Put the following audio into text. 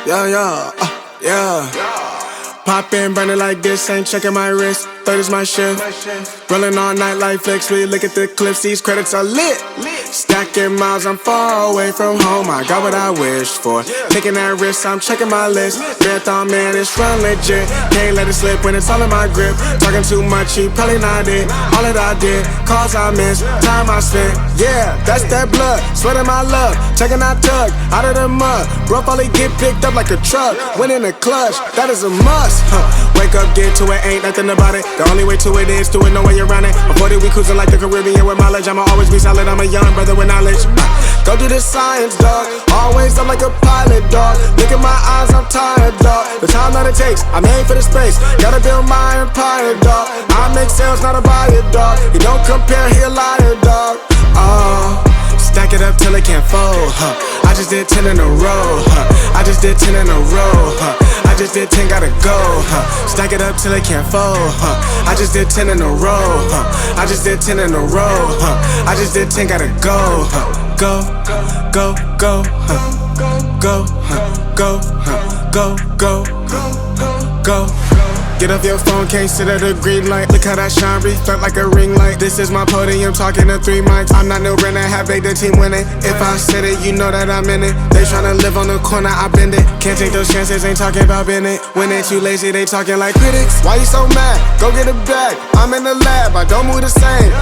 Yeah. Pop in, burning like this, ain't checking my wrist. Third is my shift. Rolling all night like flicks. We look at the clips, these credits are lit. Stacking miles, I'm far away from home. I got what I wished for. Taking that risk, I'm checking my list. Marathon man, it's run legit. Can't let it slip when it's all in my grip. Talking too much, you probably not it. All that I did, calls I missed, time I spent. Yeah, that's that blood, sweating my love. Taking that tug out of the mud. Bro, probably get picked up like a truck. Win in the clutch, that is a must. Wake up, get to it, ain't nothing about it. The only way to it is to it, no way around it. I'm 40, we cruising like the Caribbean with mileage. I'ma always be solid, I'm a young brother with knowledge. Go do the science, dog. Always I'm like a pilot, dog. Look at my eyes, I'm tired, dog. The time that it takes, I made for the space. Gotta build my empire, dog. I make sales, not a buyer, dog. You don't compare, he a liar, dog. Stack it up till it can't fold, I just did 10 in a row, I just did 10 in a row, I just did 10, gotta go, Stack it up till it can't fold, I just did 10 in a row, I just did 10 in a row, I just did 10, gotta go, go, go, go, go, go, go, go, go. Get off your phone, can't sit at a green light. Look how that shine reflect like a ring light. This is my podium, talking to 3 mics. I'm not no Renner, have they the team winning. If I said it, you know that I'm in it. They tryna live on the corner, I bend it. Can't take those chances, ain't talking about bending. When they too lazy, they talking like critics. Why you so mad? Go get a bag, I'm in the lab, I don't move the same.